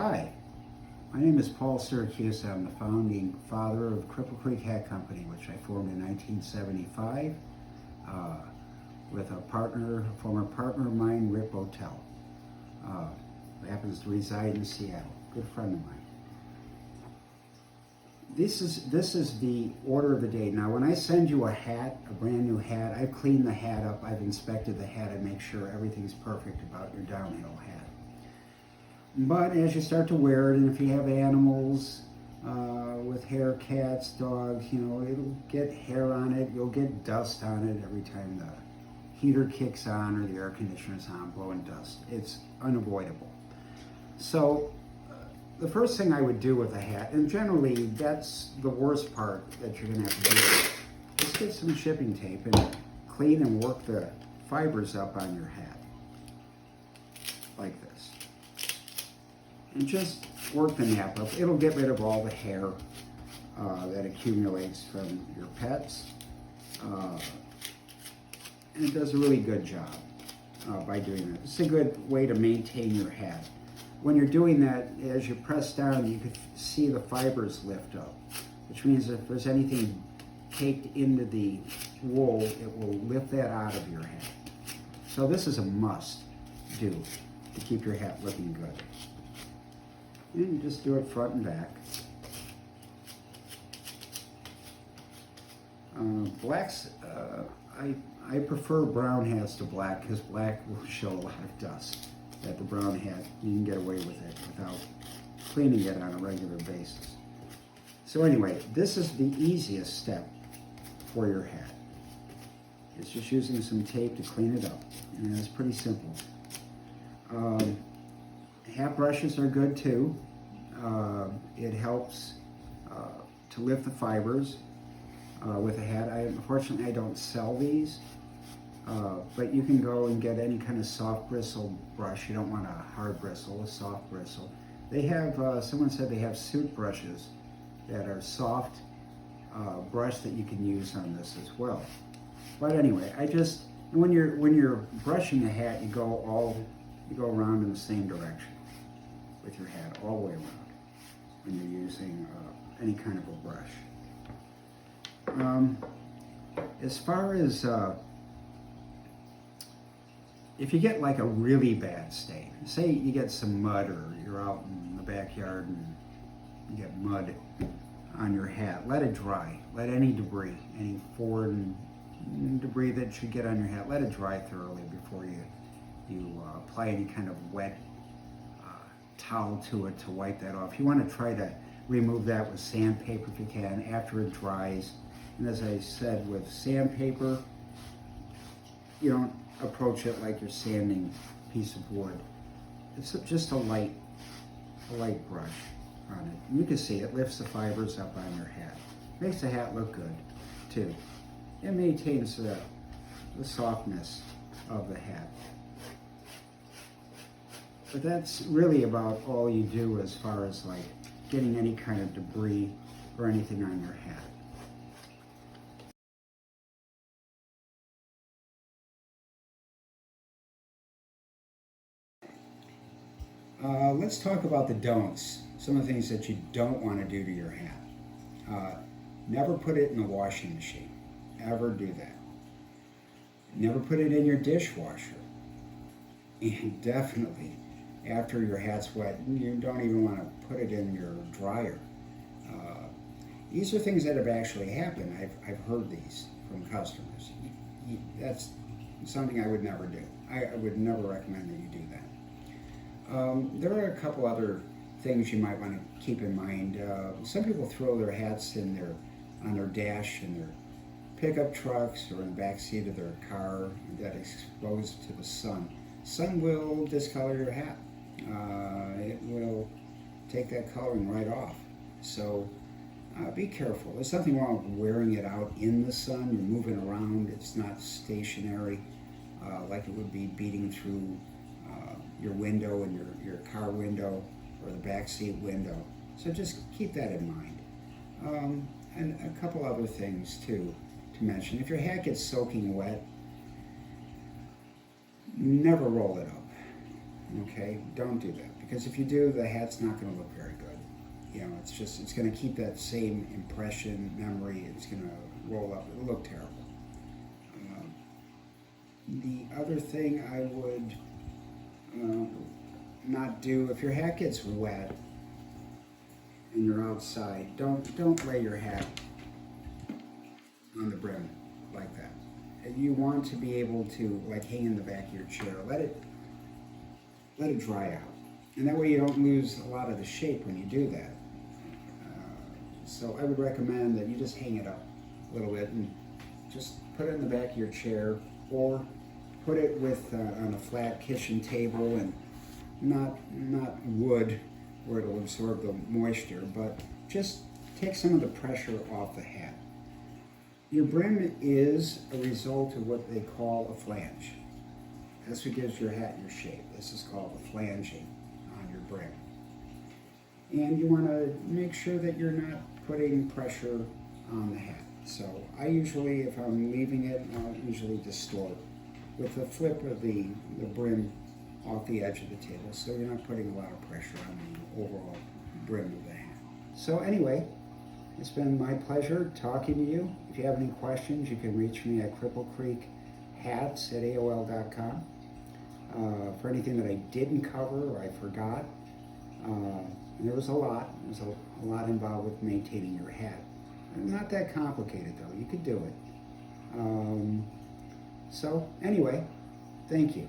Hi, my name is Paul Syracuse. I'm the founding father of Cripple Creek Hat Company, which I formed in 1975 with a former partner of mine, Rip Hotel, who happens to reside in Seattle, good friend of mine. This is the order of the day. Now, when I send you a hat, a brand new hat, I've cleaned the hat up, I've inspected the hat, I make sure everything's perfect about your downhill hat. But as you start to wear it, and if you have animals with hair, cats, dogs, it'll get hair on it, you'll get dust on it every time the heater kicks on or the air conditioner's on, blowing dust. It's unavoidable. So the first thing I would do with a hat, and generally that's the worst part that you're gonna have to do, just get some shipping tape and clean and work the fibers up on your hat, like this. And just work the nap up. It'll get rid of all the hair that accumulates from your pets. And it does a really good job by doing that. It's a good way to maintain your hat. When you're doing that, as you press down, you can see the fibers lift up, which means if there's anything caked into the wool, it will lift that out of your hat. So this is a must do to keep your hat looking good. And you just do it front and back. Blacks, I prefer brown hats to black because black will show a lot of dust. That the brown hat, you can get away with it without cleaning it on a regular basis. So anyway, this is the easiest step for your hat. It's just using some tape to clean it up, and it's pretty simple. Hat brushes are good too. It helps to lift the fibers with a hat. Unfortunately, I don't sell these, but you can go and get any kind of soft bristle brush. You don't want a hard bristle, a soft bristle. They have, someone said they have suit brushes that are soft brush that you can use on this as well. But anyway, when you're brushing a hat, you go around in the same direction with your hat all the way around when you're using any kind of a brush. As far as if you get like a really bad stain, say you get some mud or you're out in the backyard and you get mud on your hat, let it dry. Let any debris, any foreign debris that should get on your hat, let it dry thoroughly before you apply any kind of wet towel to it to wipe that off. You want to try to remove that with sandpaper if you can after it dries. And as I said, with sandpaper, you don't approach it like you're sanding a piece of wood. It's just a light brush on it. And you can see it lifts the fibers up on your hat. Makes the hat look good too. It maintains the softness of the hat. But that's really about all you do as far as like getting any kind of debris or anything on your hat. Let's talk about the don'ts. Some of the things that you don't want to do to your hat. Never put it in the washing machine. Ever do that. Never put it in your dishwasher. And definitely, after your hat's wet, you don't even want to put it in your dryer. These are things that have actually happened. I've heard these from customers. That's something I would never do. I would never recommend that you do that. There are a couple other things you might want to keep in mind. Some people throw their hats on their dash in their pickup trucks or in the back seat of their car that is exposed to the sun. Sun will discolor your hat. It will take that coloring right off. So be careful. There's nothing wrong with wearing it out in the sun. You're moving around. It's not stationary like it would be beating through your window and your car window or the back seat window. So just keep that in mind. And a couple other things too to mention. If your hat gets soaking wet, never roll it up. Okay, don't do that because if you do, the hat's not going to look very good. You know, it's going to keep that same impression, memory. It's going to roll up. It'll look terrible. The other thing I would not do, if your hat gets wet and you're outside, don't lay your hat on the brim like that. You want to be able to like hang in the back of your chair. Let it dry out, and that way you don't lose a lot of the shape when you do that. So I would recommend that you just hang it up a little bit and just put it in the back of your chair, or put it with on a flat kitchen table, and not wood where it'll absorb the moisture, but just take some of the pressure off the hat. Your brim is a result of what they call a flange. That's what gives your hat your shape. This is called the flanging on your brim. And you want to make sure that you're not putting pressure on the hat. So I usually, if I'm leaving it, I'll usually distort with the flip of the brim off the edge of the table, so you're not putting a lot of pressure on the overall brim of the hat. So anyway, it's been my pleasure talking to you. If you have any questions, you can reach me at Cripple Creek Hats at AOL.com. For anything that I didn't cover or I forgot, there was a lot. There's a lot involved with maintaining your hat. Not that complicated though. You could do it. So anyway, thank you.